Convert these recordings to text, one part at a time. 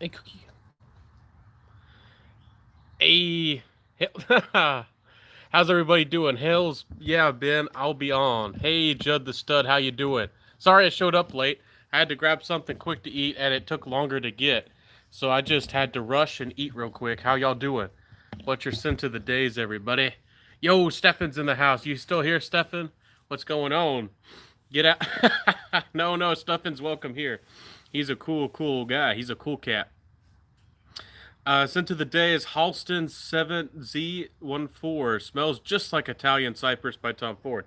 Hey, Cookie. Hey. How's everybody doing? Hells, yeah, Ben, I'll be on. Hey, Judd the Stud, how you doing? Sorry I showed up late. I had to grab something quick to eat, and it took longer to get. So I just had to rush and eat real quick. How y'all doing? What's your scent of the days, everybody? Yo, Stefan's in the house. You still here, Stefan? What's going on? Get out. No, Stefan's welcome here. He's a cool guy. He's a cool cat. Sent to the day is Halston 7Z14. Smells just like Italian Cypress by Tom Ford.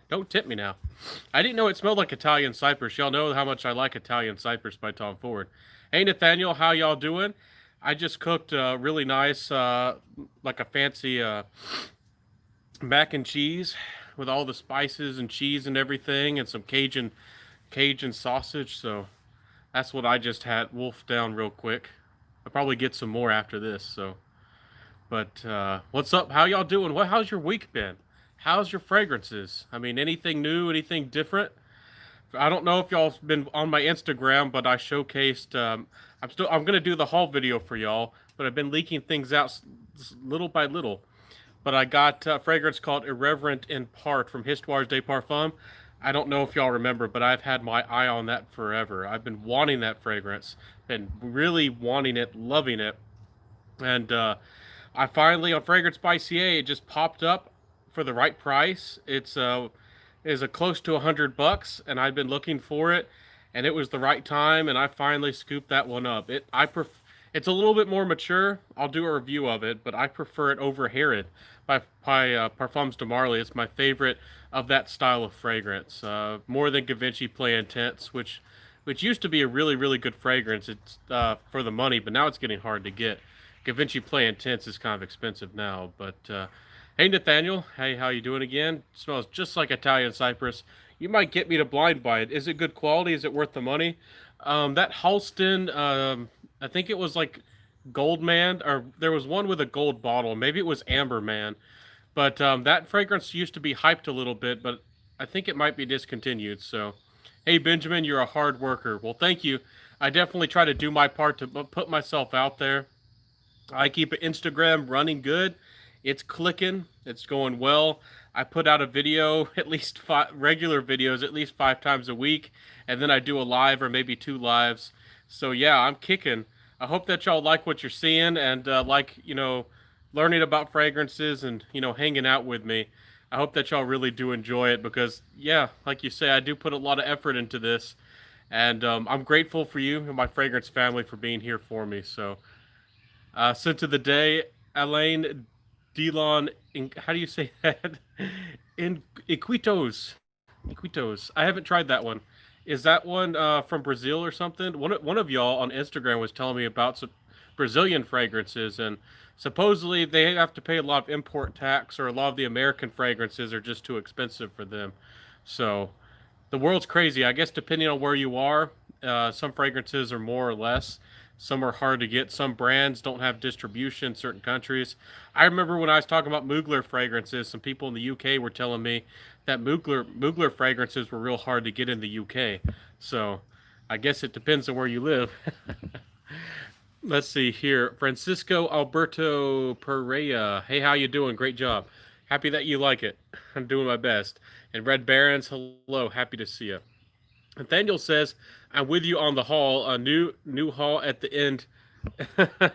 Don't tip me now. I didn't know it smelled like Italian Cypress. Y'all know how much I like Italian Cypress by Tom Ford. Hey, Nathaniel, how y'all doing? I just cooked really nice, like a fancy mac and cheese with all the spices and cheese and everything, and some Cajun sausage. So that's what I just had wolfed down real quick. I'll probably get some more after this. So, but what's up? How y'all doing? How's your week been? How's your fragrances? I mean, anything new? Anything different? I don't know if y'all been on my Instagram, but I showcased. I'm gonna do the haul video for y'all, but I've been leaking things out little by little. But I got a fragrance called Irreverent in Part from Histoires de Parfum. I don't know if y'all remember, but I've had my eye on that forever. I've been wanting that fragrance, been really wanting it, loving it, and I finally on Fragrance by CA it just popped up for the right price. It's is a close to $100, and I've been looking for it, and it was the right time, and I finally scooped that one up. It's a little bit more mature. I'll do a review of it, but I prefer it over Herod by Parfums de Marly. It's my favorite of that style of fragrance, more than Givenchy Play Intense, which used to be a really good fragrance. It's for the money, but now it's getting hard to get. Givenchy Play Intense is kind of expensive now, but hey Nathaniel, hey, how you doing again? It smells just like Italian Cypress. You might get me to blind buy it. Is it good quality? Is it worth the money? That Halston, I think it was like Gold Man, or there was one with a gold bottle. Maybe it was Amber Man, but that fragrance used to be hyped a little bit, but I think it might be discontinued. So, hey Benjamin, you're a hard worker. Well, thank you. I definitely try to do my part to put myself out there. I keep Instagram running good. It's clicking. It's going well. I put out a video, at least five regular videos, at least 5 times a week, and then I do a live or maybe two lives. So yeah, I'm kicking. I hope that y'all like what you're seeing and like learning about fragrances and hanging out with me. I hope that y'all really do enjoy it because yeah, like you say, I do put a lot of effort into this, and I'm grateful for you and my fragrance family for being here for me. So. Scent of the day, Alain Delon. How do you say that? In Iquitos. Iquitos. I haven't tried that one. Is that one from Brazil or something? One of y'all on Instagram was telling me about some Brazilian fragrances, and supposedly they have to pay a lot of import tax, or a lot of the American fragrances are just too expensive for them. So the world's crazy. I guess depending on where you are, some fragrances are more or less. Some are hard to get. Some brands don't have distribution in certain countries. I remember when I was talking about Mugler fragrances, some people in the UK were telling me that Mugler fragrances were real hard to get in the UK. So I guess it depends on where you live. Let's see here. Francisco Alberto Pereira. Hey, how you doing? Great job. Happy that you like it. I'm doing my best. And Red Barons, hello. Happy to see you. Nathaniel says, "I'm with you on the haul. A new haul at the end,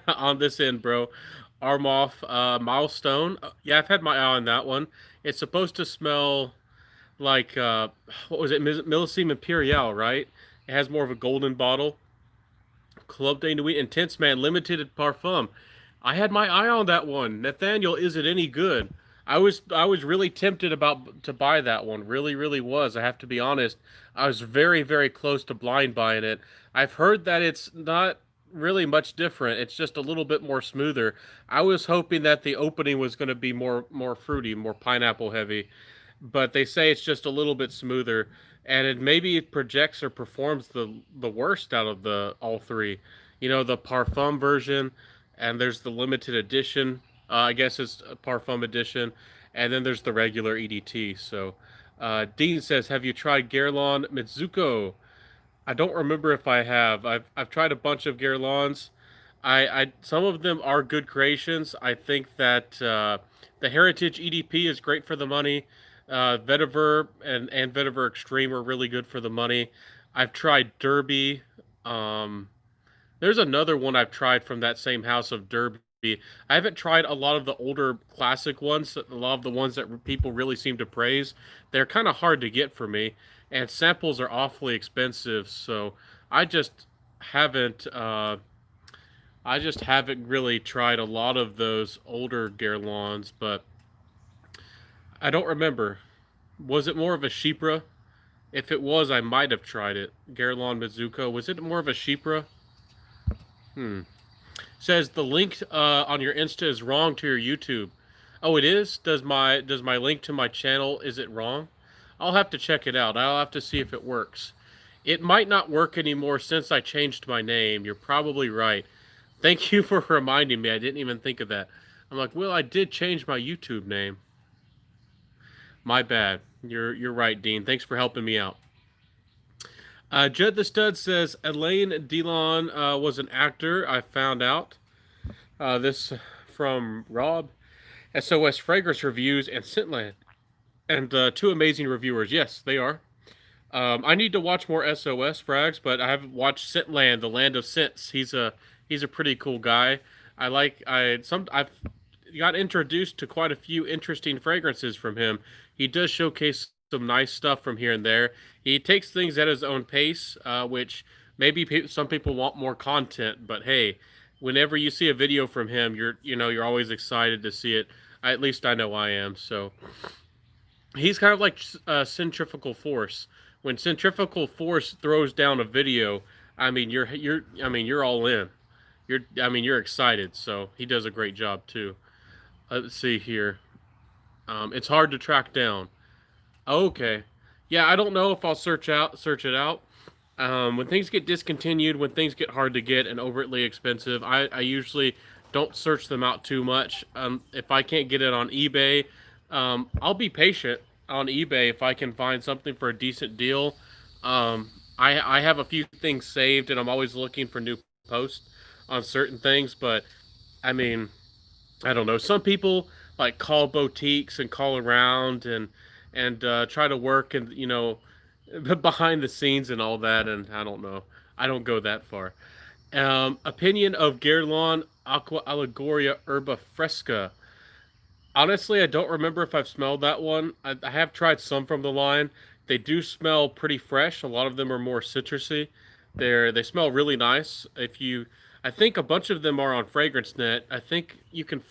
on this end, bro. Armoff milestone. Yeah, I've had my eye on that one. It's supposed to smell like what was it? Millesime Imperial, right? It has more of a golden bottle. Club de Nuit Intense Man Limited Parfum. I had my eye on that one. Nathaniel, is it any good? I was really tempted about to buy that one. Really was. I have to be honest. I was very close to blind buying it. I've heard that it's not really much different. It's just a little bit more smoother. I was hoping that the opening was going to be more fruity, more pineapple heavy, but they say it's just a little bit smoother, and it maybe it projects or performs the worst out of the all three. The Parfum version, and there's the limited edition. I guess it's a Parfum edition, and then there's the regular EDT. So, Dean says, "Have you tried Guerlain Mitsuko?" I don't remember if I have. I've tried a bunch of Guerlains. I some of them are good creations. I think that the Heritage EDP is great for the money. Vetiver and Vetiver Extreme are really good for the money. I've tried Derby. Um, there's another one I've tried from that same house of Derby. I haven't tried a lot of the older classic ones, a lot of the ones that people really seem to praise. They're kind of hard to get for me, and samples are awfully expensive. So I just haven't. I just haven't really tried a lot of those older Guerlains, but I don't remember. Was it more of a Sheepra? If it was, I might have tried it. Guerlain Mizuko. Was it more of a Sheepra? Hmm. Says the link on your Insta is wrong to your YouTube. Oh, it is. Does my link to my channel, is it wrong? I'll have to check it out. I'll have to see if it works. It might not work anymore since I changed my name. You're probably right. Thank you for reminding me. I didn't even think of that. I'm like, well, I did change my YouTube name. My bad. You're right, Dean. Thanks for helping me out. Judd the Stud says Elaine Delon was an actor. I found out this from Rob. SOS Fragrance Reviews and Scentland, and two amazing reviewers. Yes, they are. I need to watch more SOS frags, but I haven't watched Scentland, the Land of Scents. He's a pretty cool guy. I've got introduced to quite a few interesting fragrances from him. He does showcase some nice stuff from here and there. He takes things at his own pace, which maybe some people want more content, but hey, whenever you see a video from him, you're always excited to see it. At least I know I am. So he's kind of like centrifugal force. When centrifugal force throws down a video, I mean you're all in. You're excited. So he does a great job too. Let's see here. It's hard to track down. Okay. Yeah, I don't know if I'll search it out. When things get discontinued, when things get hard to get and overtly expensive, I usually don't search them out too much. If I can't get it on eBay, I'll be patient on eBay if I can find something for a decent deal. I have a few things saved, and I'm always looking for new posts on certain things. But I mean, I don't know. Some people like call boutiques and call around and try to work and behind the scenes and all that. And I don't know. I don't go that far. Opinion of Guerlain Aqua Allegoria Herba Fresca. Honestly, I don't remember if I've smelled that one. I have tried some from the line. They do smell pretty fresh. A lot of them are more citrusy. They smell really nice. I think a bunch of them are on Fragrance Net. I think you can.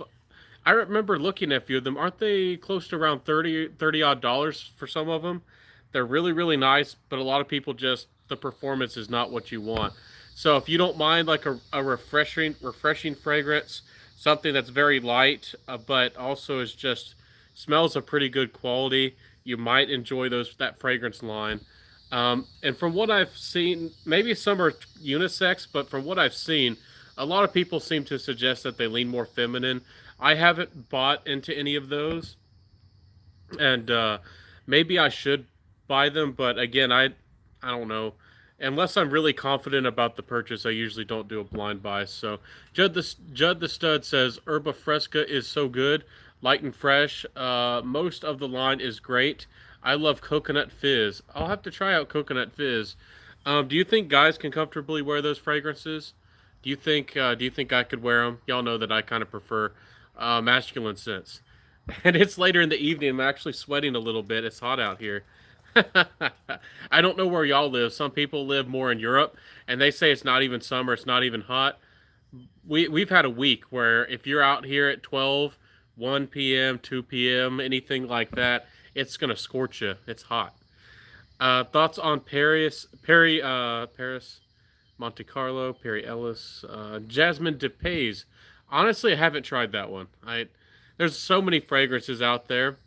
I remember looking at a few of them. Aren't they close to around 30 odd dollars for some of them? They're really, really nice, but a lot of people just, the performance is not what you want. So if you don't mind like a refreshing fragrance, something that's very light, but also is just smells of pretty good quality, you might enjoy that fragrance line. And from what I've seen, maybe some are unisex, but from what I've seen, a lot of people seem to suggest that they lean more feminine. I haven't bought into any of those, and maybe I should buy them, but again, I don't know. Unless I'm really confident about the purchase, I usually don't do a blind buy. So Judd the Stud says Herba Fresca is so good, light and fresh. Most of the line is great. I love Coconut Fizz. I'll have to try out Coconut Fizz. Do you think guys can comfortably wear those fragrances? Do you think I could wear them? Y'all know that I kind of prefer masculine scents. And it's later in the evening. I'm actually sweating a little bit. It's hot out here. I don't know where y'all live. Some people live more in Europe, and they say it's not even summer. It's not even hot. We've had a week where if you're out here at 12, 1 p.m., 2 p.m., anything like that, it's gonna scorch you. It's hot. Thoughts on Paris, Monte Carlo, Perry Ellis, Jasmine Depays. Honestly, I haven't tried that one. There's so many fragrances out there,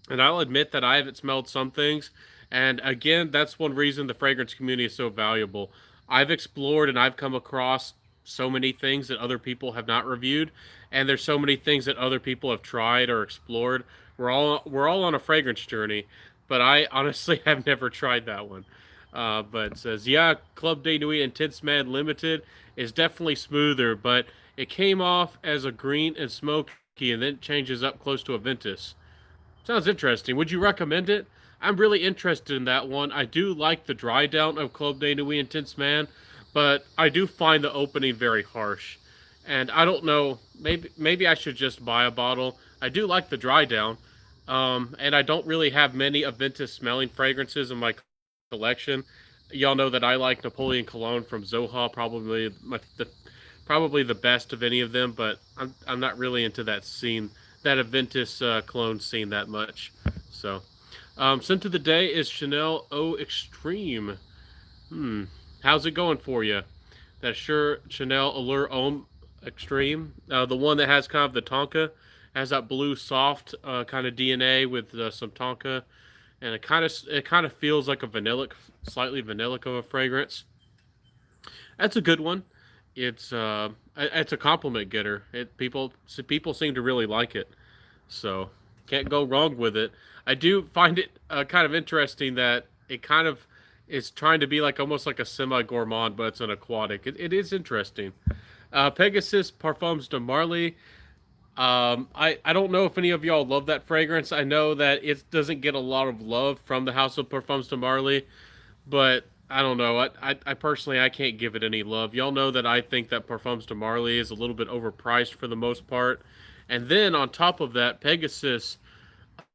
and I'll admit that I haven't smelled some things. And again, that's one reason the fragrance community is so valuable. I've explored and I've come across so many things that other people have not reviewed, and there's so many things that other people have tried or explored. We're all on a fragrance journey, but I honestly have never tried that one. But it says, yeah, Club de Nuit Intense Man Limited is definitely smoother, but it came off as a green and smoky and then changes up close to a Ventus. Sounds interesting. Would you recommend it? I'm really interested in that one. I do like the dry down of Club de Nuit Intense Man, but I do find the opening very harsh. And I don't know, maybe I should just buy a bottle. I do like the dry down, and I don't really have many Aventus smelling fragrances in my collection. Y'all know that I like Napoleon Cologne from Zoha, probably the best of any of them. But I'm not really into that scene, that Aventus cologne scene that much. So, scent of the day is Chanel Eau Extreme. How's it going for you? That sure Chanel Allure Homme Extreme, the one that has kind of the Tonka, has that blue soft kind of DNA with some Tonka, and it kind of feels like a vanillic, slightly vanillic of a fragrance. That's a good one. It's a compliment getter. People seem to really like it, so can't go wrong with it. I do find it kind of interesting that it kind of is trying to be like almost like a semi gourmand, but it's an aquatic. It is interesting. Pegasus Parfums de Marly. I don't know if any of y'all love that fragrance. I know that it doesn't get a lot of love from the House of Parfums de Marly, but I don't know. I personally I can't give it any love. Y'all know that I think that Parfums de Marly is a little bit overpriced for the most part. And then on top of that, Pegasus,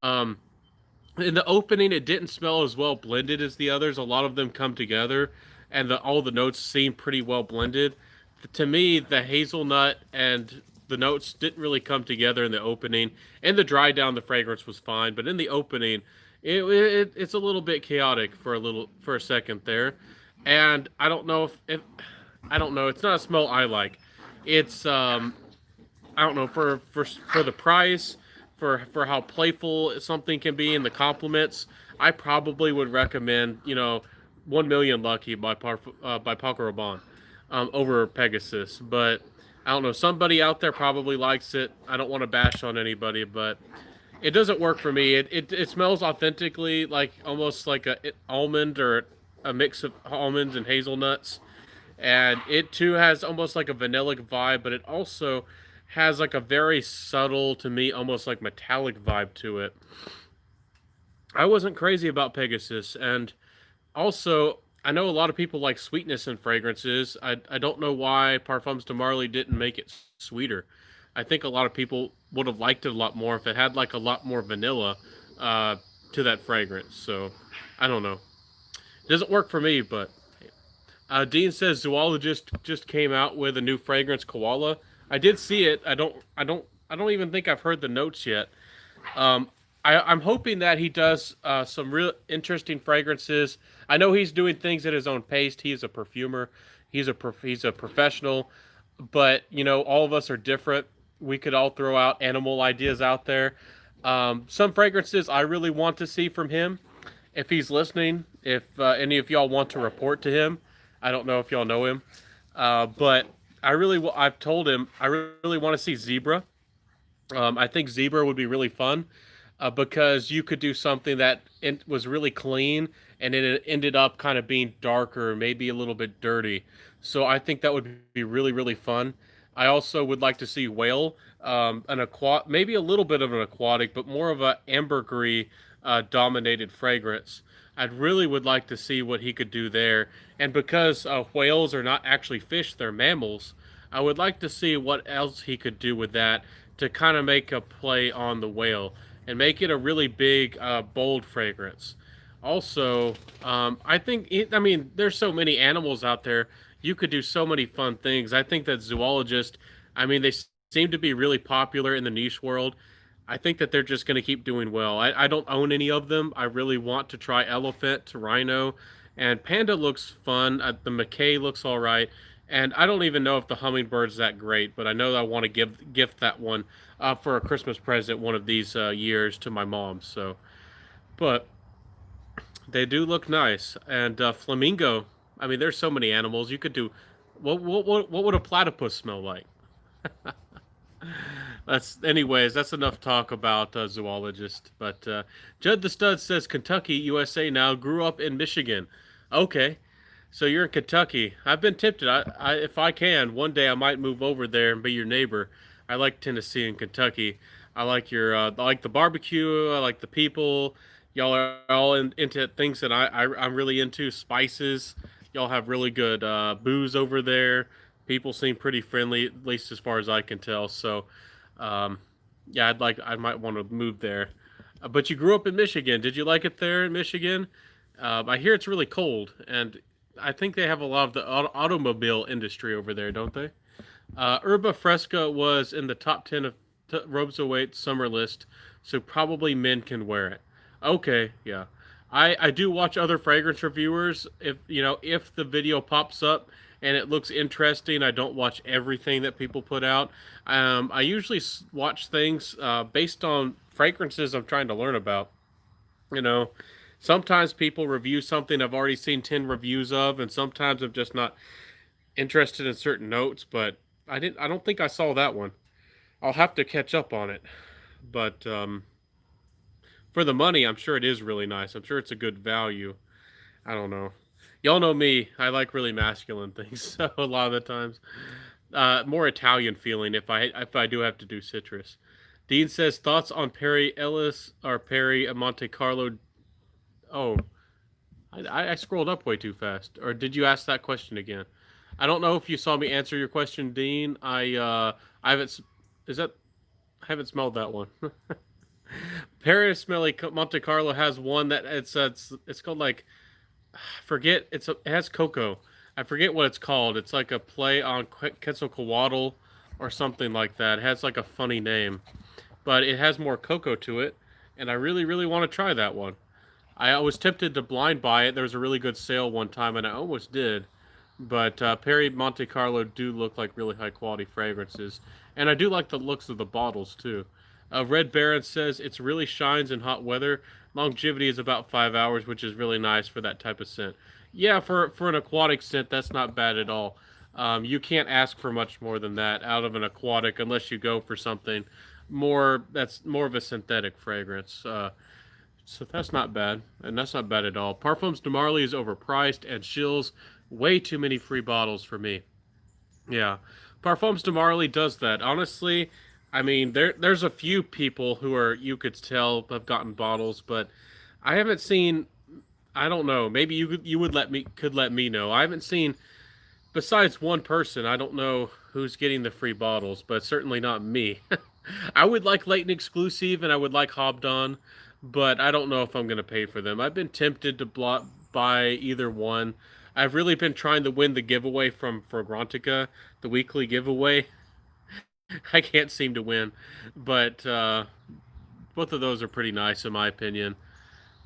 um, in the opening, it didn't smell as well blended as the others. A lot of them come together, and all the notes seem pretty well blended. To me, the hazelnut and the notes didn't really come together in the opening. And the dry down, the fragrance was fine, but in the opening, it's a little bit chaotic for a second there. And I don't know if I don't know. It's not a smell I like. It's I don't know, for the price, for how playful something can be, and the compliments. I probably would recommend 1 Million Lucky by Paco Rabanne over Pegasus, but I don't know. Somebody out there probably likes it. I don't want to bash on anybody, but it doesn't work for me. It smells authentically like almost like a almond or a mix of almonds and hazelnuts, and it too has almost like a vanillic vibe, but it also has like a very subtle, to me, almost like metallic vibe to it. I wasn't crazy about Pegasus, and also I know a lot of people like sweetness in fragrances. I don't know why Parfums de Marly didn't make it sweeter. I think a lot of people would have liked it a lot more if it had like a lot more vanilla uh, to that fragrance. So I don't know. It doesn't work for me, but Dean says Zoologist just came out with a new fragrance, Koala. I did see it. I don't even think I've heard the notes yet. Um, I'm hoping that he does some real interesting fragrances. I know he's doing things at his own pace. He's a perfumer. He's a professional. But all of us are different. We could all throw out animal ideas out there. Some fragrances I really want to see from him. If he's listening, if any of y'all want to report to him, I don't know if y'all know him, but I've told him I really want to see Zebra. I think Zebra would be really fun because you could do something that was really clean and it ended up kind of being darker, maybe a little bit dirty. So I think that would be really, really fun. I also would like to see Whale, maybe a little bit of an aquatic, but more of a ambergris dominated fragrance. I really would like to see what he could do there. And because whales are not actually fish, they're mammals, I would like to see what else he could do with that to kind of make a play on the whale and make it a really big, bold fragrance. Also, I mean, there's so many animals out there. You could do so many fun things. I think that zoologists, I mean, they seem to be really popular in the niche world. I think that they're just going to keep doing well. I don't own any of them. I really want to try elephant, rhino, and panda looks fun. The McKay looks all right. And I don't even know if the hummingbird's that great, but I know that I want to gift that one for a Christmas present one of these years to my mom. So, but they do look nice. And flamingo. I mean, there's so many animals you could do. What would a platypus smell like? That's enough talk about zoologist. But Judd the Stud says Kentucky, USA now grew up in Michigan. Okay. So you're in Kentucky. I've been tempted. If I can, one day I might move over there and be your neighbor. I like Tennessee and Kentucky. I like I like the barbecue. I like the people. Y'all are all into things that I'm really into. Spices. Y'all have really good booze over there. People seem pretty friendly, at least as far as I can tell. So, um, yeah, I might want to move there. But you grew up in Michigan. Did you like it there in Michigan? I hear it's really cold, and I think they have a lot of the automobile industry over there, don't they? Herba Fresca was in the top 10 of Robes Await summer list, so probably men can wear it. Okay, yeah. I do watch other fragrance reviewers. If the video pops up and it looks interesting, I don't watch everything that people put out. I usually watch things based on fragrances I'm trying to learn about. You know, sometimes people review something I've already seen 10 reviews of, and sometimes I'm just not interested in certain notes, but I don't think I saw that one. I'll have to catch up on it. But for the money, I'm sure it is really nice. I'm sure it's a good value. I don't know. Y'all know me. I like really masculine things. So a lot of the times, more Italian feeling if I do have to do citrus. Dean says thoughts on Perry Ellis or Perry Monte Carlo. Oh, I scrolled up way too fast. Or did you ask that question again? I don't know if you saw me answer your question, Dean. I haven't. Is that? I haven't smelled that one. Paris Smelly Monte Carlo has one that it's called like I forget it has cocoa. I forget what it's called. It's like a play on Quetzalcoatl or something like that. It has like a funny name, but it has more cocoa to it, and I really really want to try that one. I was tempted to blind buy it. There was a really good sale one time, and I almost did. But Perry Monte Carlo do look like really high quality fragrances, and I do like the looks of the bottles too. Red Baron says it really shines in hot weather. Longevity is about 5 hours, which is really nice for that type of scent. Yeah, for an aquatic scent, that's not bad at all. You can't ask for much more than that out of an aquatic unless you go for something more that's more of a synthetic fragrance. So that's not bad, and that's not bad at all. Parfums de Marly is overpriced and shills way too many free bottles for me. Yeah, Parfums de Marly does that. Honestly, I mean there's a few people who are you could tell have gotten bottles, but I haven't seen. I don't know. Maybe you would let me know. I haven't seen besides one person. I don't know who's getting the free bottles, but certainly not me. I would like Leighton Exclusive and I would like Hobdon, but I don't know if I'm going to pay for them. I've been tempted to buy either one. I've really been trying to win the giveaway from Fragrantica, the weekly giveaway. I can't seem to win, but both of those are pretty nice in my opinion.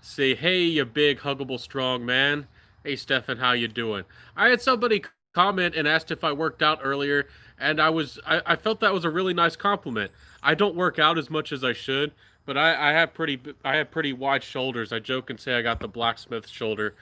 Say, hey, you big, huggable, strong man. Hey, Stefan, how you doing? I had somebody comment and asked if I worked out earlier, and I felt that was a really nice compliment. I don't work out as much as I should, but I have pretty wide shoulders. I joke and say I got the blacksmith shoulder,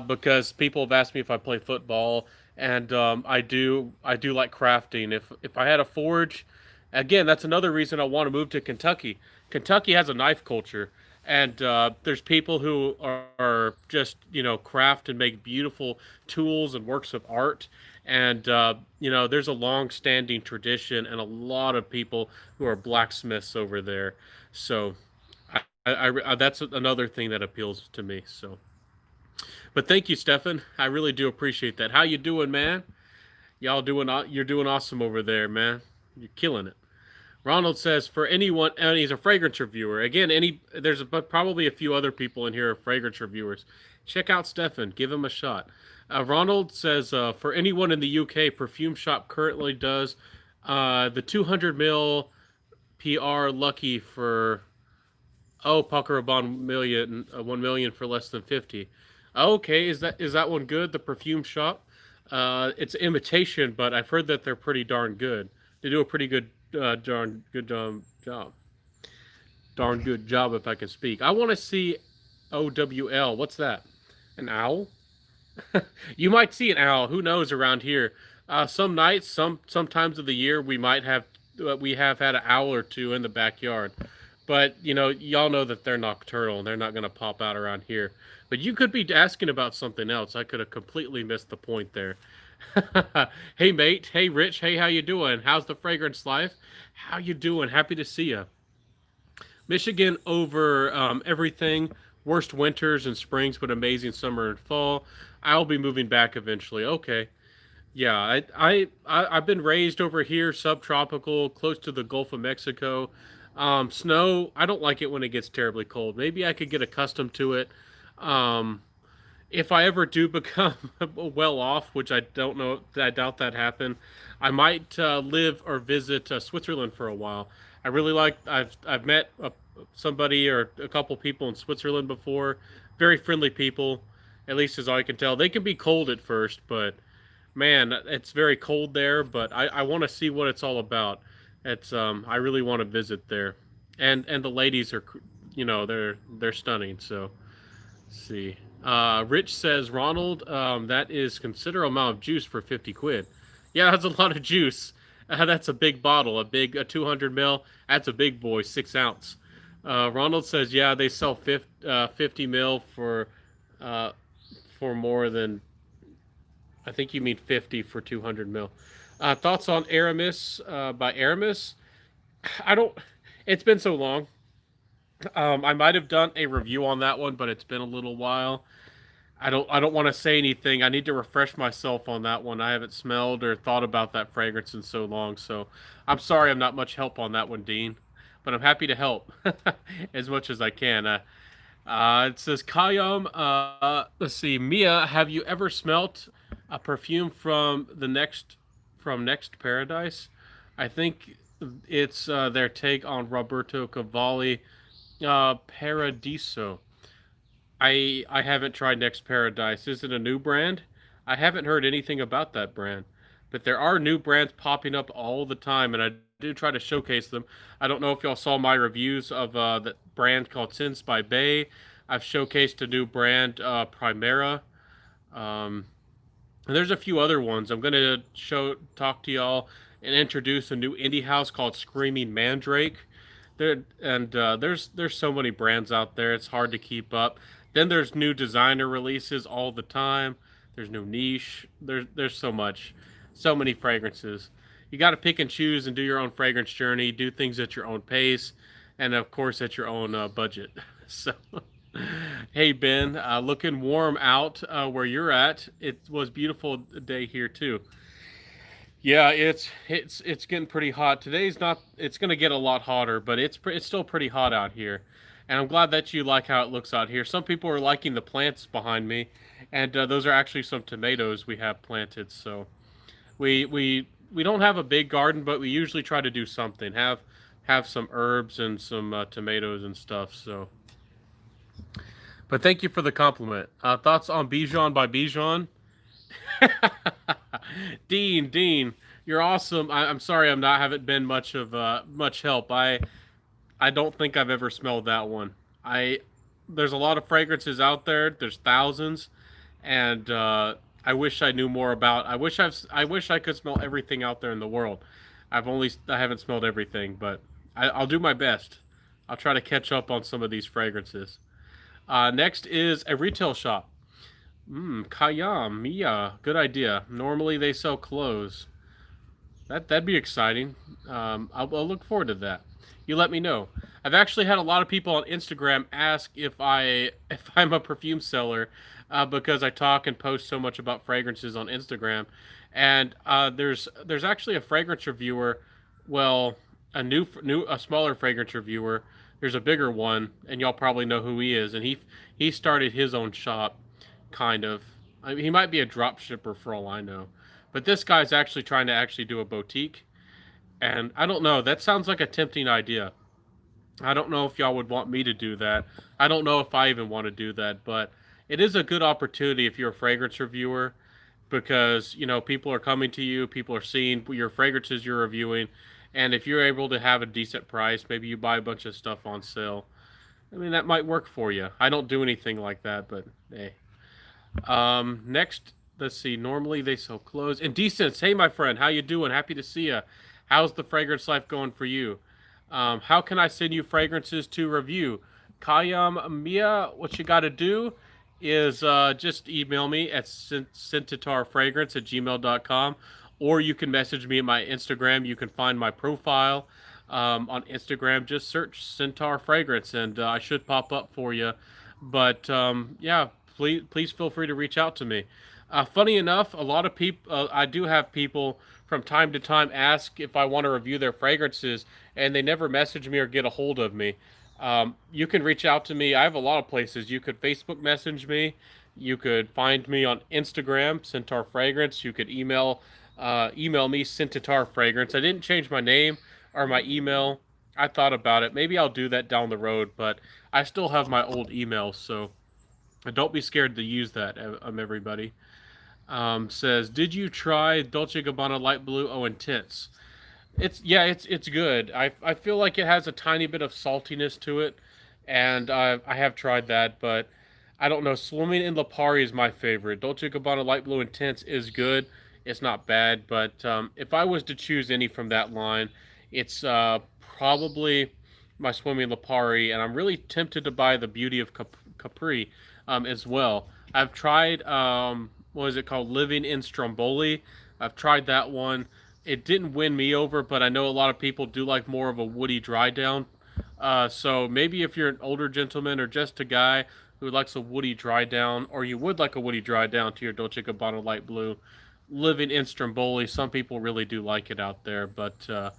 because people have asked me if I play football, and I do like crafting. If I had a forge, again, that's another reason I want to move to Kentucky. Kentucky has a knife culture, and there's people who are just craft and make beautiful tools and works of art, and there's a long-standing tradition and a lot of people who are blacksmiths over there. So that's another thing that appeals to me. So, but thank you, Stefan. I really do appreciate that. How you doing, man? You're doing awesome over there, man. You're killing it. Ronald says for anyone, and he's a fragrance reviewer. Again, there's probably a few other people in here are fragrance reviewers. Check out Stefan. Give him a shot. Ronald says for anyone in the UK, Perfume Shop currently does the 200 ml PR Lucky for Paco Rabanne million 1 million for less than 50. Okay, is that one good? The Perfume Shop. It's imitation, but I've heard that they're pretty darn good. They do a pretty good darn good job. Darn good job, if I can speak. I want to see OWL. What's that? An owl? You might see an owl. Who knows around here? Some nights, sometimes of the year, we have had an owl or two in the backyard. But y'all know that they're nocturnal and they're not going to pop out around here. But you could be asking about something else. I could have completely missed the point there. Hey mate, hey Rich, hey, how you doing? How's the fragrance life? How you doing? Happy to see you. Michigan over everything. Worst winters and springs, but amazing summer and fall. I'll be moving back eventually. Okay. Yeah, I've been raised over here, subtropical, close to the Gulf of Mexico. Snow, I don't like it when it gets terribly cold. Maybe I could get accustomed to it. Um, if I ever do become well off, which I don't know, I doubt that happen, I might live or visit Switzerland for a while. I really like. I've met somebody or a couple people in Switzerland before. Very friendly people, at least as I can tell. They can be cold at first, but man, it's very cold there. But I want to see what it's all about. It's I really want to visit there, and the ladies are, they're stunning. So let's see. Rich says, Ronald, that is considerable amount of juice for 50 quid. Yeah, that's a lot of juice. That's a big bottle, a 200 mil. That's a big boy, 6 ounce. Ronald says, yeah, they sell 50 mil for more than, I think you mean 50 for 200 mil. Thoughts on Aramis by Aramis? I don't, it's been so long. I might have done a review on that one, but it's been a little while. I don't want to say anything. I need to refresh myself on that one. I haven't smelled or thought about that fragrance in so long. So I'm sorry I'm not much help on that one, Dean. But I'm happy to help as much as I can. It says Kayam. Let's see, Mia. Have you ever smelt a perfume from Next Paradise? I think it's their take on Roberto Cavalli, Paradiso. I haven't tried Next Paradise. Is it a new brand? I haven't heard anything about that brand, but there are new brands popping up all the time, and I do try to showcase them. I don't know if y'all saw my reviews of the brand called Sins by Bay. I've showcased a new brand, Primera. Um, and there's a few other ones. I'm gonna talk to y'all and introduce a new indie house called Screaming Mandrake. There's so many brands out there. It's hard to keep up. Then there's new designer releases all the time. There's new niche. There's so much, so many fragrances. You got to pick and choose and do your own fragrance journey. Do things at your own pace, and of course at your own budget. So, hey Ben, looking warm out where you're at. It was beautiful day here too. Yeah, it's getting pretty hot. Today's not. It's gonna get a lot hotter, but it's still pretty hot out here, and I'm glad that you like how it looks out here. Some people are liking the plants behind me, and those are actually some tomatoes we have planted. So we don't have a big garden, but we usually try to do something. Have some herbs and some tomatoes and stuff. So, but thank you for the compliment. Thoughts on Bijan by Bijan? Dean, you're awesome. I'm sorry I'm not haven't been much of much help. I don't think I've ever smelled that one. I There's a lot of fragrances out there. There's thousands, and I wish I knew more about. I wish I could smell everything out there in the world. I haven't smelled everything, but I'll do my best. I'll try to catch up on some of these fragrances. Next is a retail shop. Kayam, Mia, good idea. Normally they sell clothes. That'd be exciting. I'll look forward to that. You let me know. I've actually had a lot of people on Instagram ask if I'm a perfume seller, because I talk and post so much about fragrances on Instagram, and there's actually a fragrance reviewer, well, a smaller fragrance reviewer. There's a bigger one, and y'all probably know who he is, and he started his own shop, kind of. I mean, he might be a drop shipper for all I know, but this guy's actually trying to actually do a boutique, and I don't know. That sounds like a tempting idea. I don't know if y'all would want me to do that. I don't know if I even want to do that, but it is a good opportunity if you're a fragrance reviewer, because people are coming to you, people are seeing your fragrances you're reviewing, and if you're able to have a decent price, maybe you buy a bunch of stuff on sale. I mean, that might work for you. I don't do anything like that, but hey. Next, let's see. Normally they sell clothes. Indecence. Hey, my friend, how you doing? Happy to see you. How's the fragrance life going for you? How can I send you fragrances to review? Kayam Mia, what you got to do is just email me at centaurfragrance at gmail.com, or you can message me at my Instagram. You can find my profile on Instagram. Just search Centaur Fragrance, and I should pop up for you. But yeah, please feel free to reach out to me. Funny enough, a lot of people, I do have people from time to time ask if I want to review their fragrances, and they never message me or get a hold of me. You can reach out to me. I have a lot of places. You could Facebook message me. You could find me on Instagram, Centaur Fragrance. You could email me, Centaur Fragrance. I didn't change my name or my email. I thought about it. Maybe I'll do that down the road, but I still have my old email, so don't be scared to use that, everybody. Says, did you try Dolce Gabbana Light Blue? Oh, Intense. It's good. I feel like it has a tiny bit of saltiness to it, and I have tried that, but I don't know. Swimming in Lipari is my favorite. Dolce Gabbana Light Blue Intense is good. It's not bad, but if I was to choose any from that line, it's probably my Swimming Lipari, and I'm really tempted to buy the Beauty of Capri as well. I've tried what is it called, Living in Stromboli. I've tried that one. It didn't win me over, but I know a lot of people do like more of a woody dry down. So maybe if you're an older gentleman or just a guy who likes a woody dry down, or you would like a woody dry down to your Dolce Gabbana Light Blue, Living in Stromboli, some people really do like it out there. But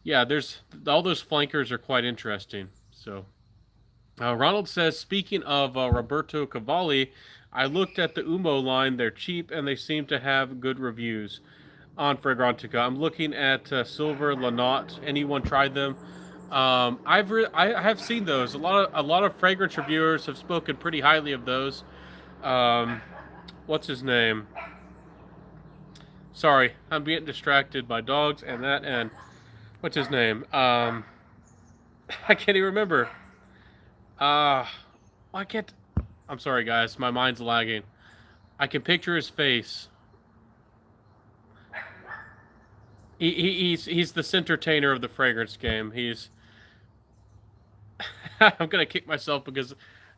yeah, there's all those flankers are quite interesting. So Ronald says, speaking of Roberto Cavalli, I looked at the Umo line. They're cheap and they seem to have good reviews on Fragrantica. I'm looking at Silver Lanaut. Anyone tried them? I have seen those. A lot of fragrance reviewers have spoken pretty highly of those. Um, what's his name? Sorry, I'm getting distracted by dogs and that and what's his name? I can't even remember. Uh, I can't. I'm sorry, guys. My mind's lagging. I can picture his face. He's the entertainer of the fragrance game. He's I'm gonna kick myself because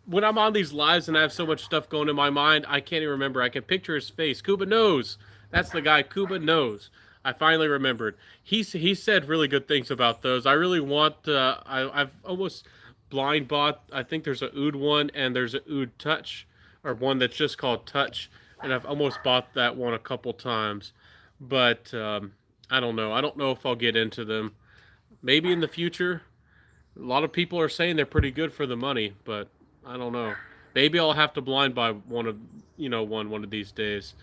when I'm on these lives and I have so much stuff going in my mind, I can't even remember. I can picture his face. Kuba knows. That's the guy. Kuba knows. I finally remembered. He said really good things about those. I really want. I've almost blind bought. I think there's a Oud one and there's a Oud Touch, or one that's just called Touch, and I've almost bought that one a couple times, but I don't know. I don't know if I'll get into them. Maybe in the future. A lot of people are saying they're pretty good for the money, but I don't know. Maybe I'll have to blind buy one of these days.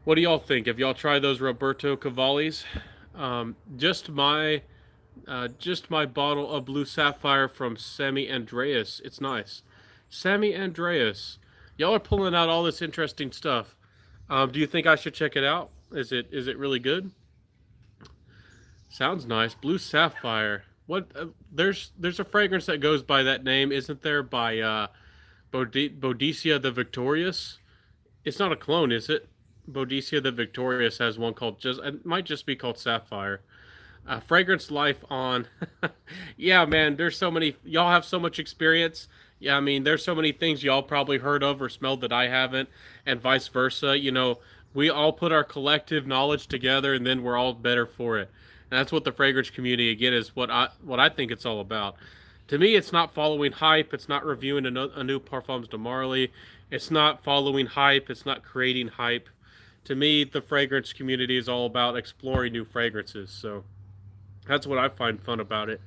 What do y'all think? Have y'all tried those Roberto Cavallis? Just my bottle of Blue Sapphire from Sammy Andreas. It's nice. Sammy Andreas. Y'all are pulling out all this interesting stuff. Do you think I should check it out? Is it really good? Sounds nice. Blue Sapphire. What? There's a fragrance that goes by that name, isn't there? By Boadicea the Victorious. It's not a clone, is it? Boadicea the Victorious has one called just. It might just be called Sapphire. Fragrance Life on. Yeah, man. There's so many. Y'all have so much experience. Yeah, I mean, there's so many things y'all probably heard of or smelled that I haven't, and vice versa. We all put our collective knowledge together, and then we're all better for it. And that's what the fragrance community again is what I think it's all about. To me, it's not following hype. It's not reviewing a new Parfums de Marly. It's not following hype. It's not creating hype. To me, the fragrance community is all about exploring new fragrances. So that's what I find fun about it.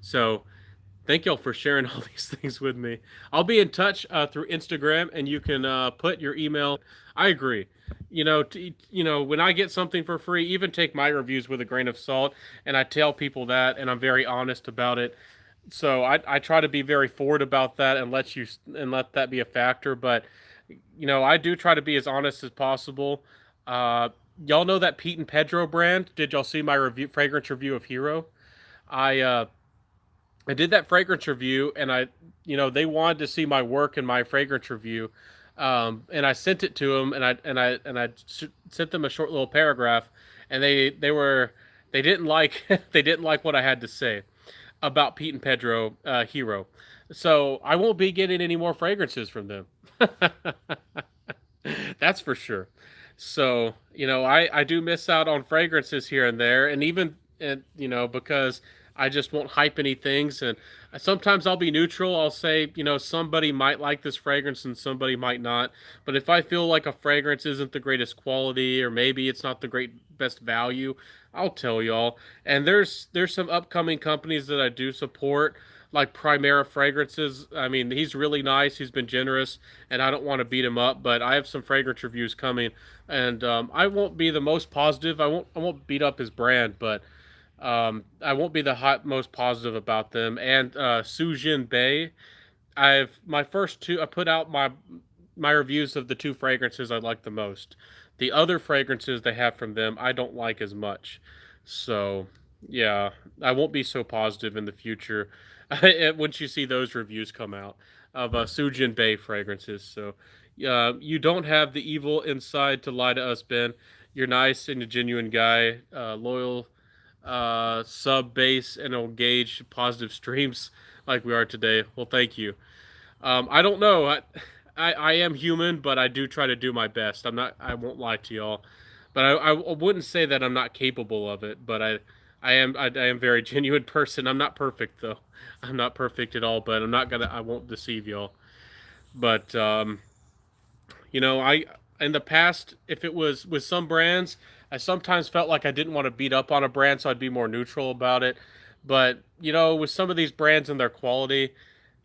So thank y'all for sharing all these things with me. I'll be in touch through Instagram, and you can put your email. I agree. When I get something for free, even take my reviews with a grain of salt, and I tell people that, and I'm very honest about it. So I try to be very forward about that and let that be a factor. But I do try to be as honest as possible. Uh, y'all know that Pete and Pedro brand? Did y'all see my fragrance review of Hero? I uh, I did that fragrance review, and they wanted to see my work in my fragrance review, and I sent it to them, and I sent them a short little paragraph, and they didn't like they didn't like what I had to say. about Pete and Pedro Hero. So I won't be getting any more fragrances from them. That's for sure. So, I do miss out on fragrances here and there, and even, because I just won't hype any things. And sometimes I'll be neutral. I'll say, somebody might like this fragrance and somebody might not. But if I feel like a fragrance isn't the greatest quality, or maybe it's not the best value, I'll tell y'all. And there's some upcoming companies that I do support, like Primera Fragrances. I mean, he's really nice. He's been generous, and I don't want to beat him up, but I have some fragrance reviews coming, and I won't be the most positive. I won't beat up his brand, but I won't be the most positive about them. And Sujin Bay, I've my first two. I put out my reviews of the two fragrances I like the most. The other fragrances they have from them, I don't like as much. So, yeah, I won't be so positive in the future once you see those reviews come out of Sujin Bay fragrances. So, you don't have the evil inside to lie to us, Ben. You're nice and a genuine guy, loyal, sub base and engage positive streams like we are today. Well, thank you. I don't know. I am human, but I do try to do my best. I'm not. I won't lie to y'all, but I wouldn't say that I'm not capable of it. But I am a very genuine person. I'm not perfect though. I'm not perfect at all. But I'm not gonna. I won't deceive y'all. But I in the past, if it was with some brands, I sometimes felt like I didn't want to beat up on a brand, so I'd be more neutral about it. But with some of these brands and their quality,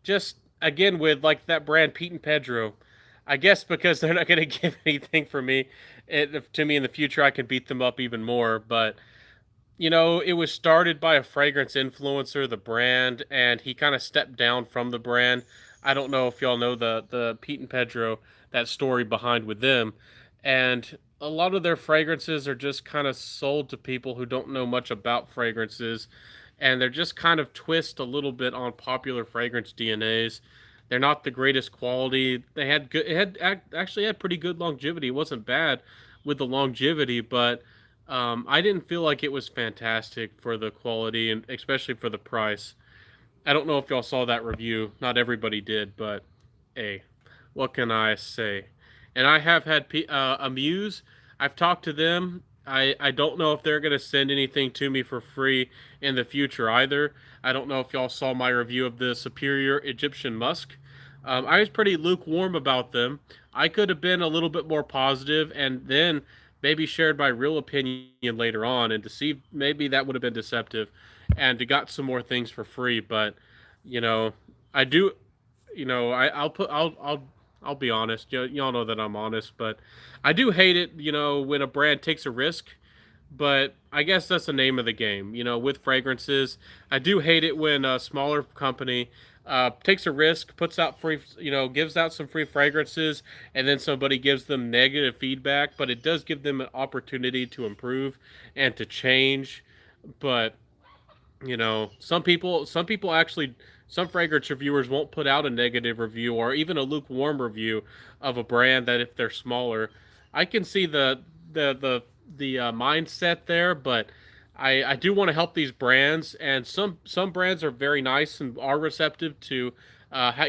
just again with like that brand Pete and Pedro, I guess because they're not going to give anything for me, to me in the future, I can beat them up even more. But it was started by a fragrance influencer, the brand, and he kind of stepped down from the brand. I don't know if y'all know the Pete and Pedro, that story behind with them, and a lot of their fragrances are just kind of sold to people who don't know much about fragrances, and they're just kind of twist a little bit on popular fragrance DNAs. They're not the greatest quality. They had good, it had actually had pretty good longevity. It wasn't bad with the longevity, but I didn't feel like it was fantastic for the quality and especially for the price. I don't know if y'all saw that review. Not everybody did, but hey, what can I say? And I have had Amuse. I've talked to them. I don't know if they're going to send anything to me for free in the future either. I don't know if y'all saw my review of the Superior Egyptian Musk. I was pretty lukewarm about them. I could have been a little bit more positive and then maybe shared my real opinion later on and deceived. Maybe that would have been deceptive and got some more things for free. But, you know, I do, I'll be honest. Y'all know that I'm honest, but I do hate it, when a brand takes a risk. But I guess that's the name of the game, with fragrances. I do hate it when a smaller company takes a risk, puts out free, gives out some free fragrances, and then somebody gives them negative feedback. But it does give them an opportunity to improve and to change. But some people actually, some fragrance reviewers won't put out a negative review or even a lukewarm review of a brand that if they're smaller. I can see the mindset there, but I do want to help these brands, and some brands are very nice and are receptive to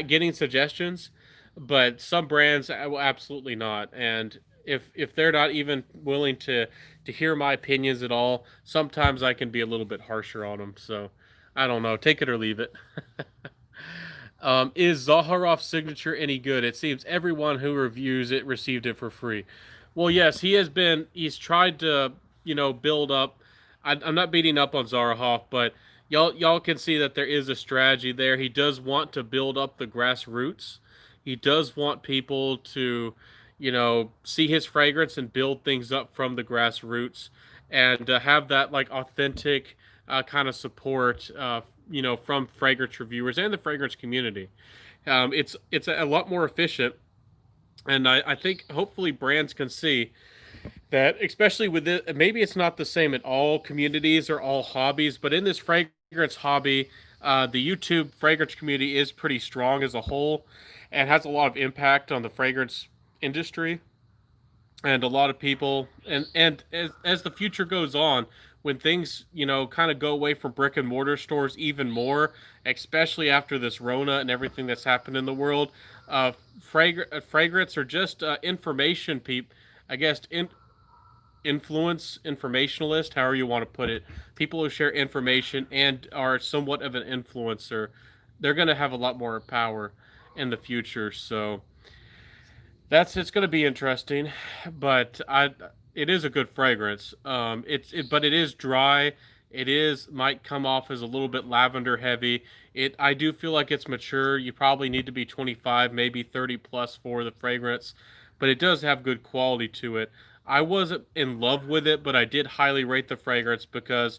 getting suggestions, but some brands will absolutely not. And if they're not even willing to hear my opinions at all, sometimes I can be a little bit harsher on them. So I don't know, take it or leave it. Is Zaharoff's signature any good? It seems everyone who reviews it received it for free. Well, yes, he has been. He's tried to, build up. I'm not beating up on Zaharoff, but y'all can see that there is a strategy there. He does want to build up the grassroots. He does want people to, see his fragrance and build things up from the grassroots, and have that like authentic kind of support, from fragrance reviewers and the fragrance community. It's a lot more efficient, and I think hopefully brands can see that, especially with it. Maybe it's not the same in all communities or all hobbies, but in this fragrance hobby, the YouTube fragrance community is pretty strong as a whole, and has a lot of impact on the fragrance industry. And a lot of people, and as the future goes on, when things kind of go away from brick and mortar stores even more, especially after this Rona and everything that's happened in the world, fragrance are just information I guess influence informationalist, however you want to put it, people who share information and are somewhat of an influencer, they're going to have a lot more power in the future. So it's going to be interesting, but it is a good fragrance. But it is dry. It is might come off as a little bit lavender heavy. I do feel like it's mature. You probably need to be 25, maybe 30 plus for the fragrance, but it does have good quality to it. I wasn't in love with it, but I did highly rate the fragrance because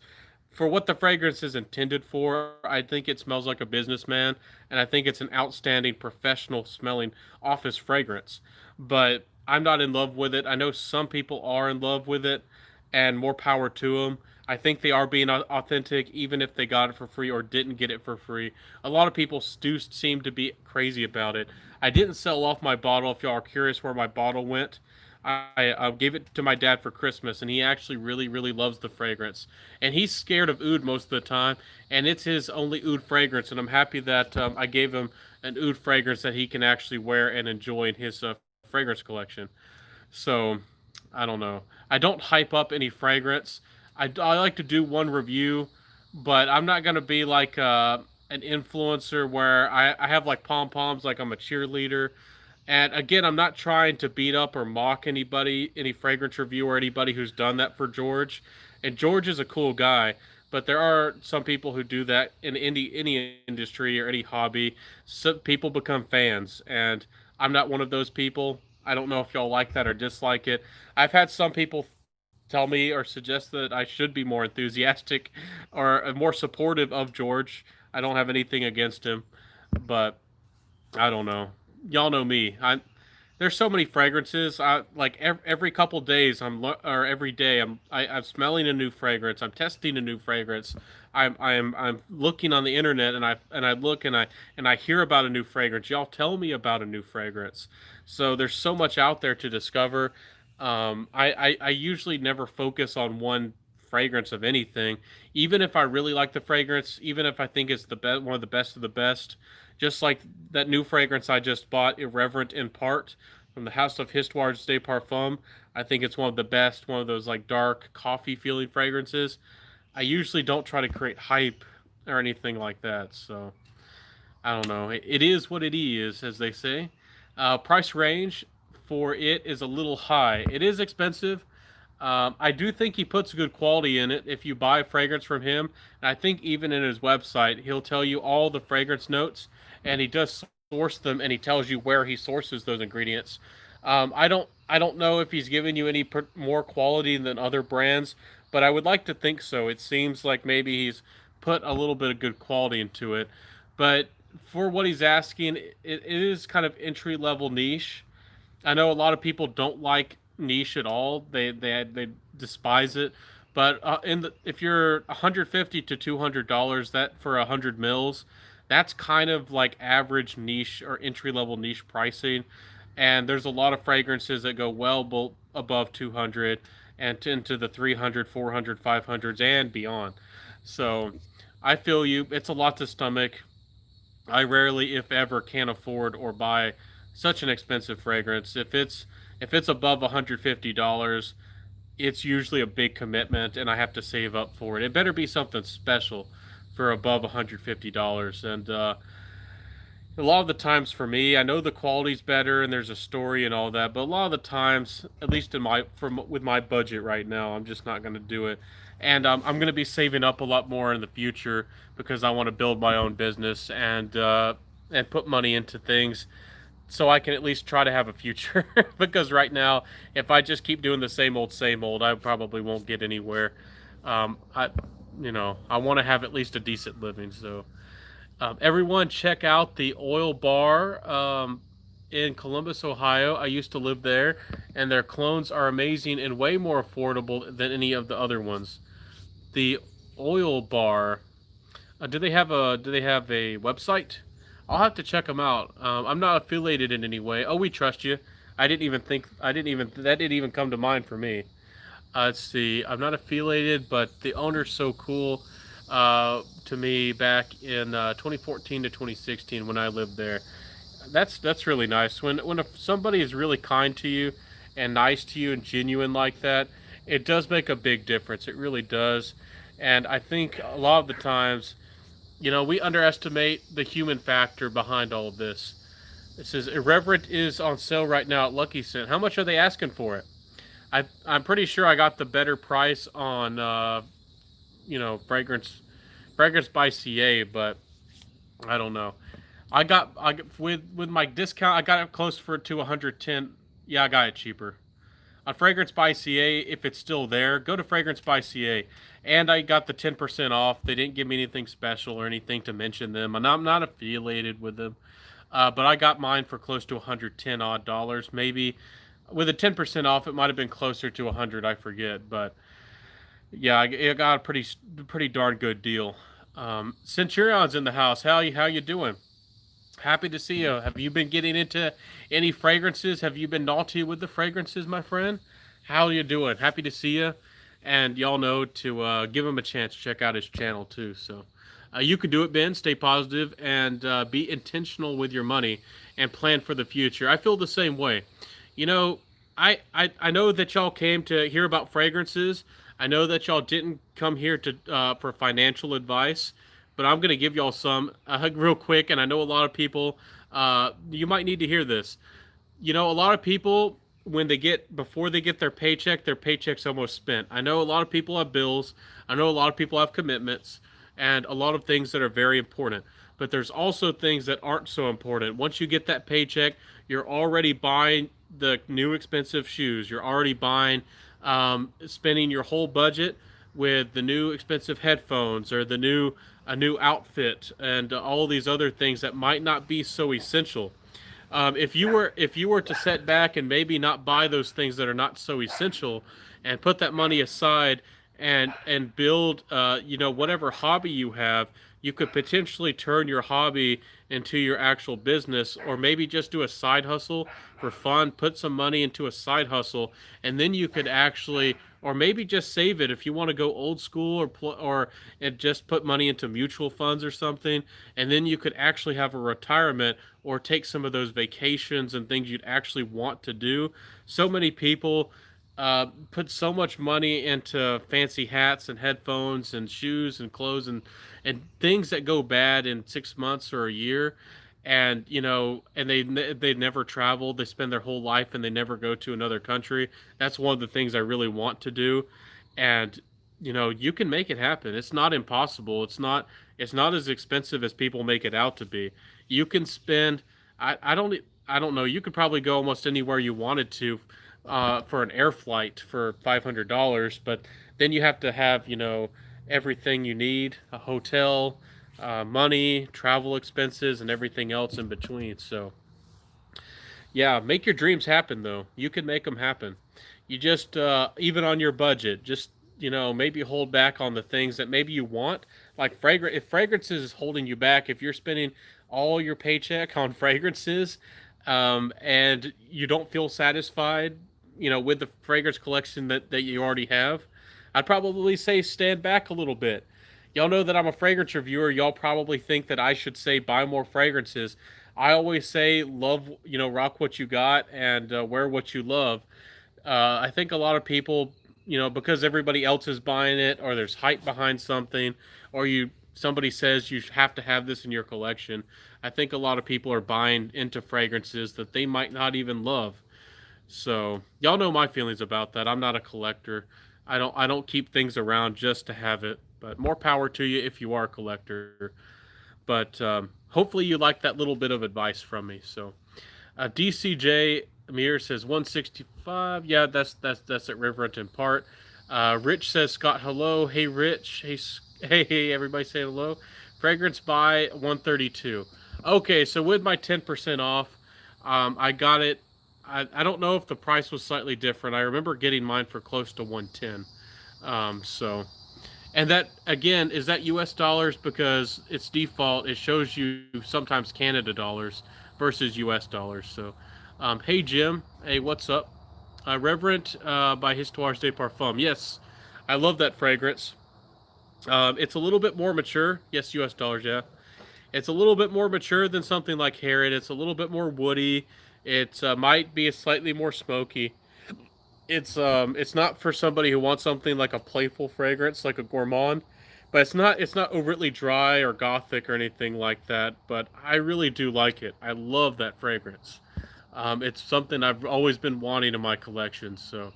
for what the fragrance is intended for, I think it smells like a businessman, and I think it's an outstanding professional smelling office fragrance. But I'm not in love with it. I know some people are in love with it, and more power to them. I think they are being authentic, even if they got it for free or didn't get it for free. A lot of people do seem to be crazy about it. I didn't sell off my bottle. If y'all are curious where my bottle went, I gave it to my dad for Christmas, and he actually really, really loves the fragrance. And he's scared of oud most of the time, and it's his only oud fragrance. And I'm happy that I gave him an oud fragrance that he can actually wear and enjoy in his fragrance collection. So I don't know. I don't hype up any fragrance. I like to do one review, but I'm not gonna be like an influencer where I have like pom poms, like I'm a cheerleader. And again, I'm not trying to beat up or mock anybody, any fragrance review or anybody who's done that for George. And George is a cool guy, but there are some people who do that in any industry or any hobby. Some people become fans, and I'm not one of those people. I don't know if y'all like that or dislike it. I've had some people tell me or suggest that I should be more enthusiastic or more supportive of George. I don't have anything against him, but I don't know. Y'all know me. There's so many fragrances. I like every couple days or every day I'm smelling a new fragrance. I'm testing a new fragrance. I'm looking on the internet and I look and I hear about a new fragrance. Y'all tell me about a new fragrance. So there's so much out there to discover. I usually never focus on one fragrance of anything, even if I really like the fragrance, even if I think it's the best, one of the best. Just like that new fragrance I just bought, Irreverent in Part, from the House of Histoires de Parfum. I think it's one of the best, one of those like dark coffee feeling fragrances. I usually don't try to create hype or anything like that. So I don't know. It is what it is, as they say. Price range for it is a little high. It is expensive. I do think he puts good quality in it if you buy a fragrance from him. And I think even in his website, he'll tell you all the fragrance notes, and he does source them, and he tells you where he sources those ingredients. I don't know if he's giving you any more quality than other brands, but I would like to think so. It seems like maybe he's put a little bit of good quality into it, but for what he's asking, it is kind of entry level niche. I know a lot of people don't like niche at all. They despise it. But if you're 150 to $200, that for 100 mils, that's kind of like average niche or entry level niche pricing. And there's a lot of fragrances that go well above 200 and into the 300, 400, 500s and beyond. So I feel you. It's a lot to stomach. I rarely, if ever, can afford or buy such an expensive fragrance. If it's above $150, it's usually a big commitment, and I have to save up for it. It better be something special for above $150. And a lot of the times for me, I know the quality's better and there's a story and all that, but a lot of the times, at least with my budget right now, I'm just not going to do it. And I'm going to be saving up a lot more in the future because I want to build my own business and put money into things so I can at least try to have a future. Because right now, if I just keep doing the same old, I probably won't get anywhere. I, I want to have at least a decent living. So, everyone, check out the Oil Bar in Columbus, Ohio. I used to live there, and their clones are amazing and way more affordable than any of the other ones. The Oil Bar. Do they have a website? I'll have to check them out. I'm not affiliated in any way. Oh, we trust you. I didn't even that didn't even come to mind for me. Let's see. I'm not affiliated, but the owner's so cool to me back in 2014 to 2016 when I lived there. That's really nice. When somebody is really kind to you and nice to you and genuine like that, it does make a big difference. It really does. And I think a lot of the times, we underestimate the human factor behind all of this. It says Irreverent is on sale right now at Lucky Cent. How much are they asking for it? I'm pretty sure I got the better price on fragrance by CA, but I don't know. With my discount, I got it close for to 110. Yeah, I got it cheaper on Fragrance by CA. If it's still there, go to Fragrance by CA, and I got the 10% off. They didn't give me anything special or anything to mention them, and I'm not affiliated with them. But I got mine for close to 110 odd dollars. Maybe with a 10% off, it might have been closer to 100. I forget, but yeah, I got a pretty darn good deal. Centurion's in the house. How you doing? Happy to see you. Have you been getting into any fragrances? Have you been naughty with the fragrances, my friend? How are you doing? Happy to see you. And y'all know to give him a chance. Check out his channel too. So you can do it, Ben. Stay positive and be intentional with your money and plan for the future. I feel the same way. You know, I know that y'all came to hear about fragrances. I know that y'all didn't come here to for financial advice, but I'm gonna give y'all some real quick. And I know a lot of people, you might need to hear this. A lot of people when before they get their paycheck's almost spent. I know a lot of people have bills. I know a lot of people have commitments and a lot of things that are very important. But there's also things that aren't so important. Once you get that paycheck, you're already buying the new expensive shoes. You're already buying, spending your whole budget with the new expensive headphones or a new outfit and all these other things that might not be so essential. If you were to set back and maybe not buy those things that are not so essential, and put that money aside and build whatever hobby you have, you could potentially turn your hobby into your actual business, or maybe just do a side hustle for fun. Put some money into a side hustle, and then you could actually, or maybe just save it if you want to go old school, or and just put money into mutual funds or something, and then you could actually have a retirement or take some of those vacations and things you'd actually want to do. So many people put so much money into fancy hats and headphones and shoes and clothes and things that go bad in 6 months or a year, and and they never travel. They spend their whole life and they never go to another country. That's one of the things I really want to do, and you can make it happen. It's not impossible. It's not as expensive as people make it out to be. You can spend, I don't know, you could probably go almost anywhere you wanted to for an air flight for $500, but then you have to have, everything you need, a hotel, money, travel expenses, and everything else in between. So, yeah, make your dreams happen, though. You can make them happen. You just, even on your budget, just, maybe hold back on the things that maybe you want. Like if fragrances is holding you back, if you're spending all your paycheck on fragrances, and you don't feel satisfied, with the fragrance collection that you already have, I'd probably say stand back a little bit. Y'all know that I'm a fragrance reviewer. Y'all probably think that I should say buy more fragrances. I always say love, rock what you got and wear what you love. I think a lot of people, because everybody else is buying it, or there's hype behind something, or somebody says you have to have this in your collection. I think a lot of people are buying into fragrances that they might not even love. So y'all know my feelings about that. I'm not a collector. I don't keep things around just to have it. But more power to you if you are a collector. But hopefully you like that little bit of advice from me. So DCJ Amir says 165. Yeah, that's at Riverent in part. Rich says, Scott, hello. Hey, Rich. Hey, everybody say hello. Fragrance by 132. Okay, so with my 10% off, I got it. I don't know if the price was slightly different. I remember getting mine for close to 110. And that, again, is that US dollars, because it's default. It shows you sometimes Canada dollars versus US dollars. So Hey Jim, hey, what's up? Reverent by Histoires de Parfum. Yes, I love that fragrance. It's a little bit more mature. Yes, US dollars, yeah. It's a little bit more mature than something like Harrod. It's a little bit more woody. It might be a slightly more smoky. It's not for somebody who wants something like a playful fragrance, like a gourmand, but it's not overtly dry or gothic or anything like that. But I really do like it. I love that fragrance. It's something I've always been wanting in my collection. So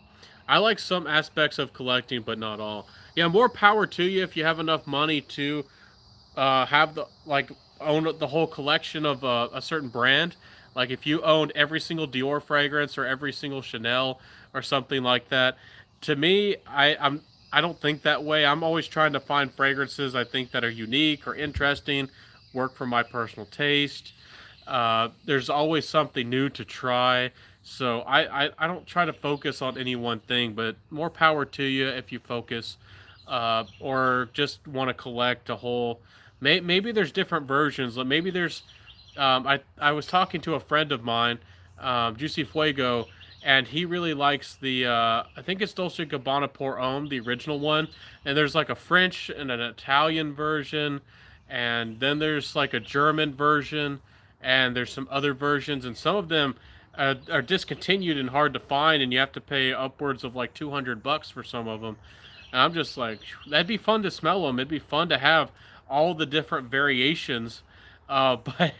I like some aspects of collecting, but not all. Yeah, more power to you if you have enough money to have the like own the whole collection of a certain brand. Like if you owned every single Dior fragrance or every single Chanel or something like that. To me, I don't think that way. I'm always trying to find fragrances I think that are unique or interesting, work for my personal taste. There's always something new to try. So I don't try to focus on any one thing, but more power to you if you focus or just want to collect a whole. Maybe there's different versions. Like maybe there's. I was talking to a friend of mine, Juicy Fuego, and he really likes the. I think it's Dolce Gabbana Pour Homme, the original one, and there's like a French and an Italian version, and then there's like a German version, and there's some other versions, and some of them are discontinued and hard to find, and you have to pay upwards of like $200 for some of them. And I'm just like, that'd be fun to smell them. It'd be fun to have all the different variations, but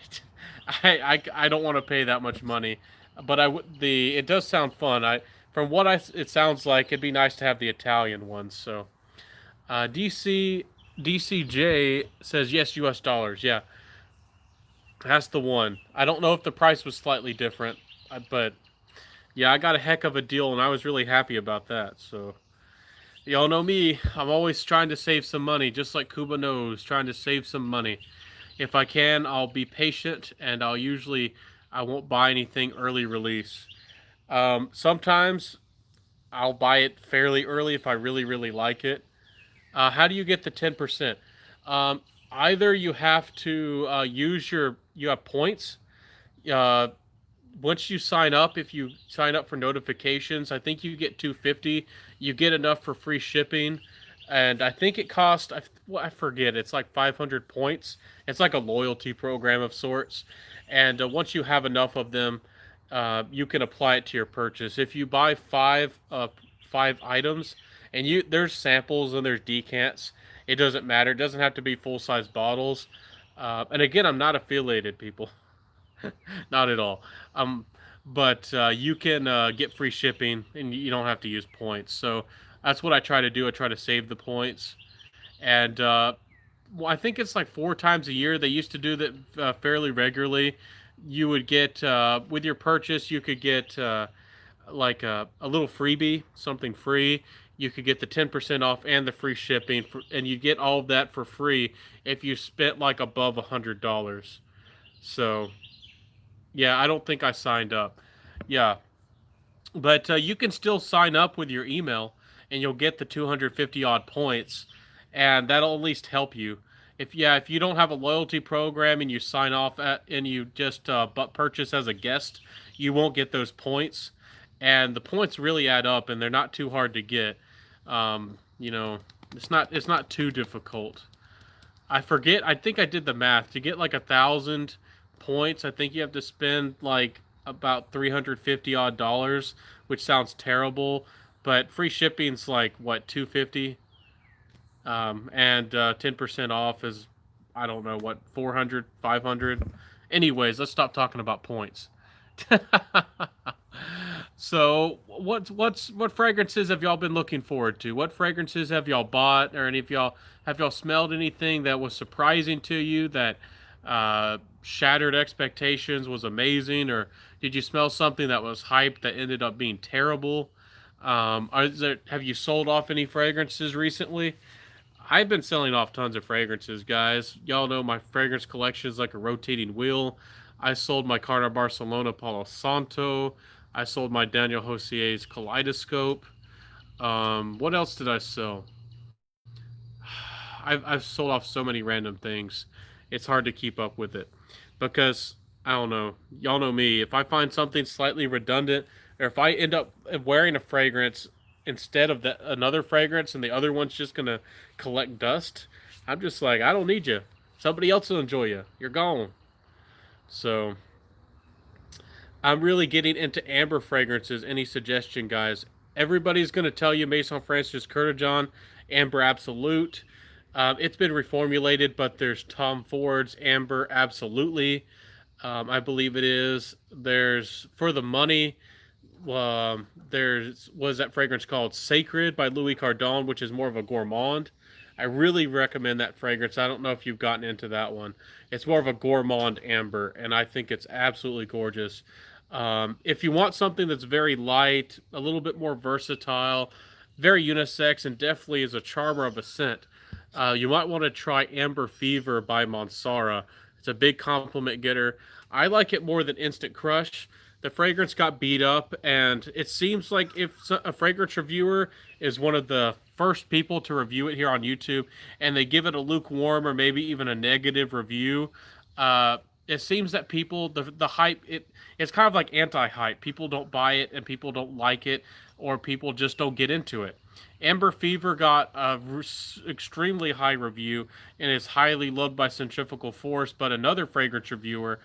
I don't want to pay that much money. But it does sound fun. From what it sounds like it'd be nice to have the Italian ones. So DC DCJ says yes, U.S. dollars. Yeah, that's the one. I don't know if the price was slightly different, but yeah, I got a heck of a deal, and I was really happy about that. So y'all know me. I'm always trying to save some money, just like Kuba knows, trying to save some money. If I can, I'll be patient, and I won't buy anything early release. Sometimes I'll buy it fairly early if I really really like it. How do you get the 10%? Um, Either you have to use you have points. Uh, Once you sign up, if you sign up for notifications, I think you get 250. You get enough for free shipping, and I think it cost I forget. It's like 500 points. It's like a loyalty program of sorts, and once you have enough of them, you can apply it to your purchase. If you buy five items, and you there's samples and there's decants. It doesn't matter. It doesn't have to be full size bottles. And again, I'm not affiliated, people. Not at all. Um, but you can get free shipping, and you don't have to use points. So that's what I try to do. I try to save the points, and well, I think it's like 4 times a year. They used to do that fairly regularly. You would get with your purchase, you could get like a little freebie, something free. You could get the 10% off and the free shipping, and you get all of that for free if you spent like above $100. So yeah, I don't think I signed up. Yeah, but you can still sign up with your email, and you'll get the 250 odd points, and that'll at least help you. If you don't have a loyalty program and you sign off and you just but purchase as a guest, you won't get those points, and the points really add up, and they're not too hard to get. You know, it's not too difficult. I forget. I think I did the math to get like 1,000 points. I think you have to spend like about 350 odd dollars, which sounds terrible, but free shipping's like what 250, and 10% off is I don't know what 400, 500. Anyways, let's stop talking about points. So what fragrances have y'all been looking forward to? What fragrances have y'all bought, or any of y'all have y'all smelled anything that was surprising to you that shattered expectations, was amazing, or did you smell something that was hyped that ended up being terrible? Have you sold off any fragrances recently? I've been selling off tons of fragrances, guys. Y'all know my fragrance collection is like a rotating wheel. I sold my Carta Barcelona Palo Santo. I sold my Daniel Josier's Kaleidoscope. What else did I sell? I've sold off so many random things. It's hard to keep up with it because I don't know. Y'all know me. If I find something slightly redundant, or if I end up wearing a fragrance instead of another fragrance, and the other one's just gonna collect dust, I'm just like, I don't need you. Somebody else will enjoy you. You're gone. So I'm really getting into amber fragrances. Any suggestion, guys? Everybody's gonna tell you Maison Francis Kurkdjian, Amber Absolute. It's been reformulated, but there's Tom Ford's Amber Absolutely. I believe it is. There's For the Money. There's was that fragrance called Sacred by Louis Cardon, which is more of a gourmand. I really recommend that fragrance. I don't know if you've gotten into that one. It's more of a gourmand amber, and I think it's absolutely gorgeous. If you want something that's very light, a little bit more versatile, very unisex, and definitely is a charmer of a scent, you might want to try Amber Fever by Mansara. It's a big compliment getter. I like it more than Instant Crush. The fragrance got beat up, and it seems like if a fragrance reviewer is one of the first people to review it here on YouTube, and they give it a lukewarm or maybe even a negative review, it seems that people the hype it's kind of like anti-hype. People don't buy it and people don't like it, or people just don't get into it. Amber Fever got a extremely high review and is highly loved by Centrifugal Force, but another fragrance reviewer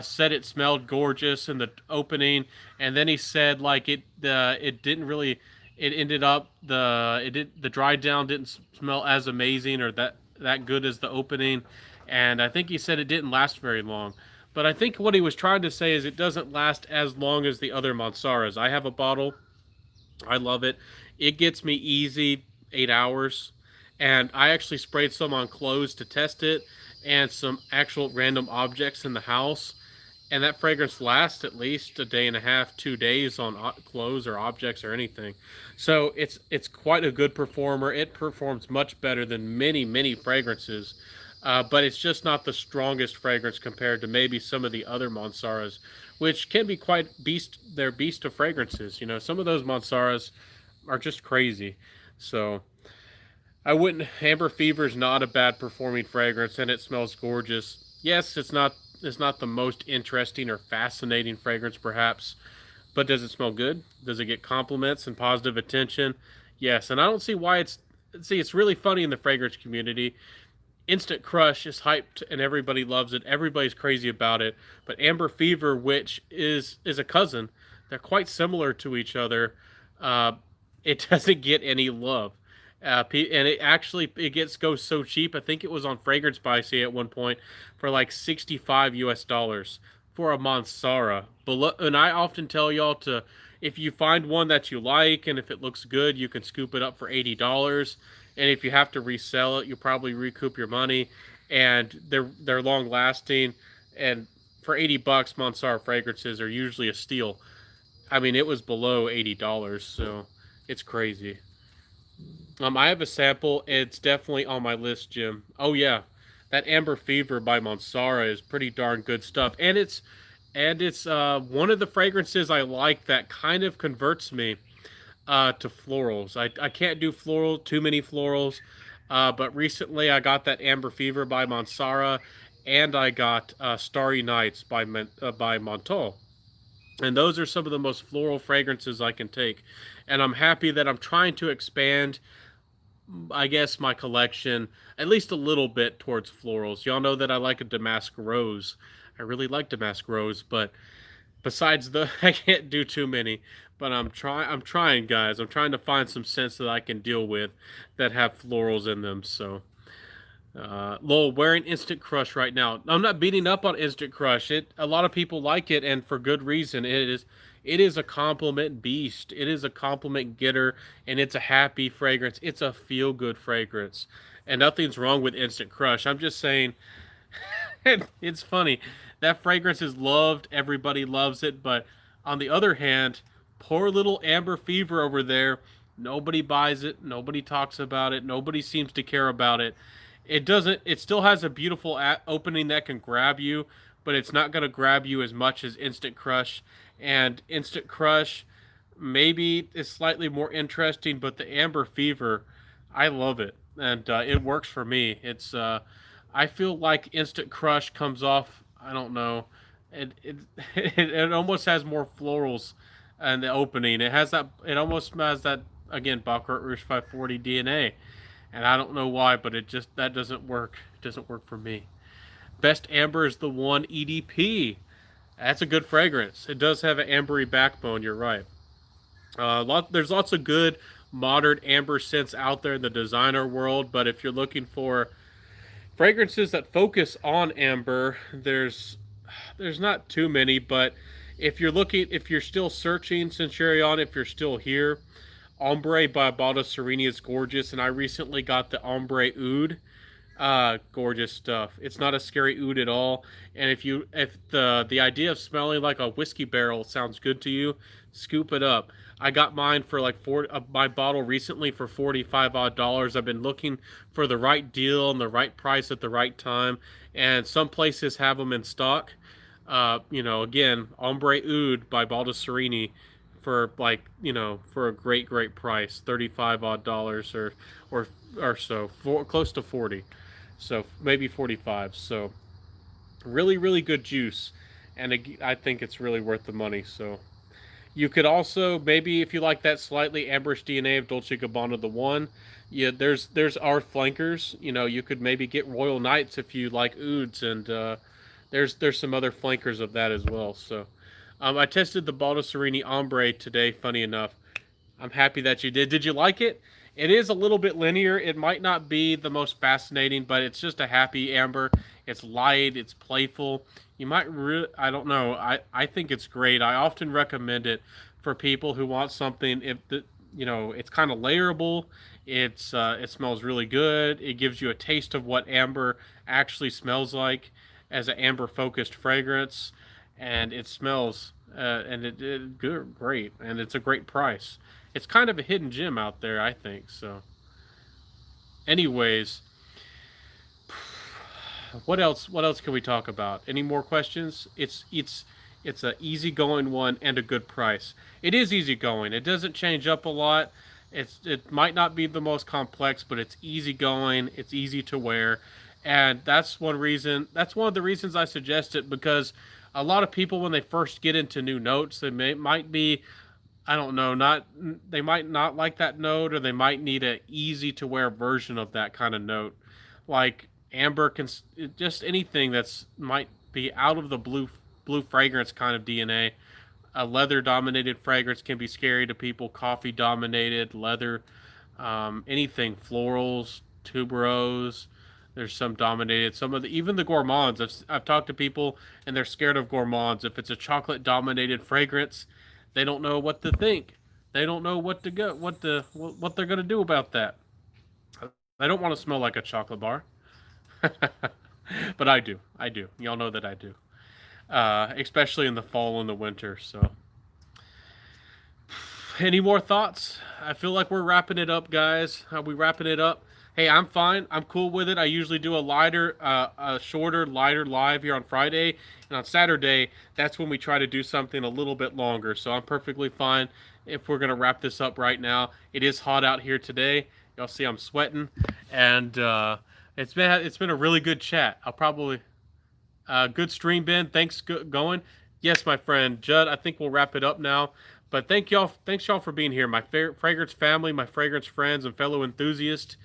said it smelled gorgeous in the opening, and then he said like it didn't really it ended up the dry down didn't smell as amazing or that good as the opening, and I think he said it didn't last very long. But I think what he was trying to say is it doesn't last as long as the other Mansaras. I have a bottle. I love it. It gets me easy 8 hours. And I actually sprayed some on clothes to test it and some actual random objects in the house. And that fragrance lasts at least a day and a half, 2 days on clothes or objects or anything. So it's quite a good performer. It performs much better than many fragrances, but it's just not the strongest fragrance compared to maybe some of the other Mansaras, which can be quite beast. They're beast of fragrances. You know, some of those Mansaras are just crazy. So I wouldn't. Amber Fever is not a bad performing fragrance, and it smells gorgeous. Yes, it's not the most interesting or fascinating fragrance, perhaps, but does it smell good? Does it get compliments and positive attention? Yes, and I don't see why it's. See, it's really funny in the fragrance community. Instant Crush is hyped and everybody loves it. Everybody's crazy about it. But Amber Fever, which is a cousin, they're quite similar to each other. Uh, it doesn't get any love. And it goes so cheap. I think it was on Fragrance by Sea at one point for like $65 for a Mansara. And I often tell y'all to, if you find one that you like and if it looks good, you can scoop it up for $80. And if you have to resell it, you'll probably recoup your money. And they're long lasting. And for $80, Mansara fragrances are usually a steal. I mean, it was below $80, so it's crazy. I have a sample. It's definitely on my list, Jim. Oh yeah, that Amber Fever by Mansara is pretty darn good stuff, and it's one of the fragrances I like that kind of converts me to florals. I can't do too many florals, but recently I got that Amber Fever by Mansara, and I got Starry Nights by Montal. And those are some of the most floral fragrances I can take. And I'm happy that I'm trying to expand, I guess, my collection at least a little bit towards florals. Y'all know that I like a Damask Rose. I really like Damask Rose, but besides the, I can't do too many. But I'm trying, guys. I'm trying to find some scents that I can deal with that have florals in them. So Lowell, wearing Instant Crush right now. I'm not beating up on Instant Crush. A lot of people like it, and for good reason. It is a compliment beast. It is a compliment getter, and it's a happy fragrance. It's a feel good fragrance, and nothing's wrong with Instant Crush. I'm just saying, it's funny that fragrance is loved. Everybody loves it, but on the other hand, poor little Amber Fever over there. Nobody buys it. Nobody talks about it. Nobody seems to care about it. It doesn't. It still has a beautiful opening that can grab you, but it's not going to grab you as much as Instant Crush. And Instant Crush maybe is slightly more interesting, but the Amber Fever, I love it, and it works for me. I feel like Instant Crush comes off. I don't know. It it almost has more florals in the opening. It has that. It almost has that again. Baccarat Rouge 540 DNA, and I don't know why, but it just that doesn't work. It doesn't work for me. Best amber is the one EDP. That's a good fragrance. It does have an ambery backbone. You're right. There's lots of good modern amber scents out there in the designer world, but if you're looking for fragrances that focus on amber, there's not too many. But if you're still searching, Centurion, if you're still here, Ombre by Baldo Serini is gorgeous, and I recently got the Ombre Oud. Gorgeous stuff. It's not a scary oud at all. And if the idea of smelling like a whiskey barrel sounds good to you, scoop it up. I got mine for like my bottle recently for $45 odd. I've been looking for the right deal and the right price at the right time, and some places have them in stock. Again, Ombre Oud by Baldo Serini for for a great price, $35 odd or so, close to 40, so maybe 45. So really good juice, and I think it's really worth the money. So you could also, maybe if you like that slightly amberish DNA of Dolce Gabbana the one, yeah, there's our flankers. You could maybe get Royal Knights if you like ouds, and there's some other flankers of that as well. So I tested the Baldo Serini Ombre today. Funny enough, I'm happy that you did. Did you like it? It is a little bit linear. It might not be the most fascinating, but it's just a happy amber. It's light. It's playful. You might I don't know. I think it's great. I often recommend it for people who want something. If the it's kind of layerable. It smells really good. It gives you a taste of what amber actually smells like as an amber focused fragrance, and it smells and it good, great, and it's a great price. It's kind of a hidden gem out there, I think. So, anyways, what else? What else can we talk about? Any more questions? It's a easygoing one and a good price. It is easygoing. It doesn't change up a lot. It might not be the most complex, but it's easygoing. It's easy to wear, and that's one reason. That's one of the reasons I suggest it, because a lot of people, when they first get into new notes, might be, I don't know, not they might not like that note, or they might need a easy to wear version of that kind of note. Like amber can just anything that's might be out of the blue fragrance kind of DNA. A leather dominated fragrance can be scary to people. Coffee dominated, leather, anything, florals, tuberose. There's some dominated. Some of the even the gourmands. I've talked to people and they're scared of gourmands. If it's a chocolate dominated fragrance, they don't know what to think. They don't know what they're gonna do about that. They don't want to smell like a chocolate bar, but I do. I do. Y'all know that I do. Especially in the fall and the winter. So, any more thoughts? I feel like we're wrapping it up, guys. Are we wrapping it up? Hey, I'm fine. I'm cool with it. I usually do a shorter, lighter live here on Friday, and on Saturday, that's when we try to do something a little bit longer. So I'm perfectly fine if we're gonna wrap this up right now. It is hot out here today. Y'all see I'm sweating, and it's been a really good chat. I'll probably good stream, Ben. Thanks going. Yes, my friend Judd. I think we'll wrap it up now. But thanks y'all for being here, my fragrance family, my fragrance friends, and fellow enthusiasts.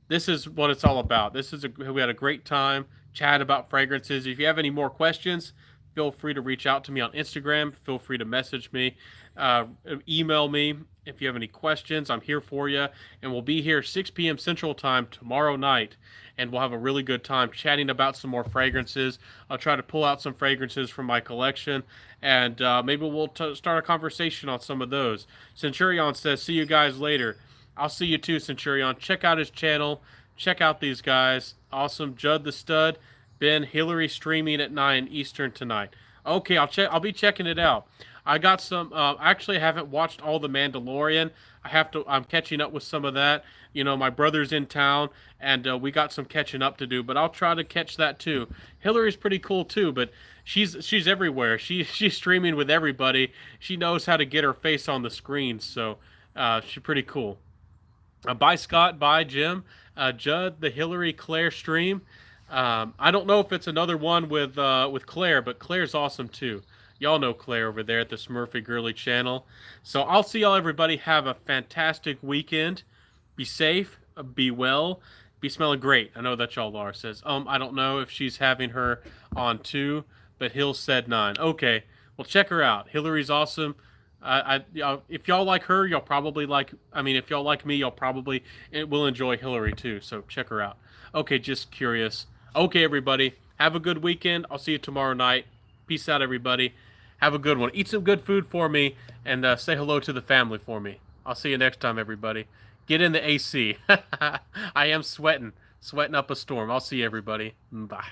This is what it's all about. We had a great time chat about fragrances. If you have any more questions, feel free to reach out to me on Instagram. Feel free to message me, uh, email me if you have any questions. I'm here for you, and we'll be here 6 p.m. Central Time tomorrow night, and we'll have a really good time chatting about some more fragrances. I'll try to pull out some fragrances from my collection, and maybe we'll start a conversation on some of those. Centurion says, "See you guys later." I'll see you too, Centurion. Check out his channel. Check out these guys. Awesome. Judd the Stud. Ben, Hillary streaming at 9 Eastern tonight. Okay, I'll be checking it out. I got some. Actually, I haven't watched all the Mandalorian. I'm catching up with some of that. My brother's in town, and we got some catching up to do. But I'll try to catch that too. Hillary's pretty cool too, but she's everywhere. She's streaming with everybody. She knows how to get her face on the screen, so she's pretty cool. Bye, Scott. Bye, Jim. Judd, the Hillary Claire stream. I don't know if it's another one with Claire, but Claire's awesome too. Y'all know Claire over there at the Smurfy Girly channel. So I'll see y'all, everybody. Have a fantastic weekend. Be safe. Be well. Be smelling great. I know that y'all are. Says, I don't know if she's having her on too, but Hill said 9. Okay, well, check her out. Hillary's awesome. If y'all like her, y'all probably like. I mean, if y'all like me, y'all probably will enjoy Hillary too. So check her out. Okay, just curious. Okay, everybody, have a good weekend. I'll see you tomorrow night. Peace out, everybody. Have a good one. Eat some good food for me, and say hello to the family for me. I'll see you next time, everybody. Get in the AC. I am sweating up a storm. I'll see you, everybody. Bye.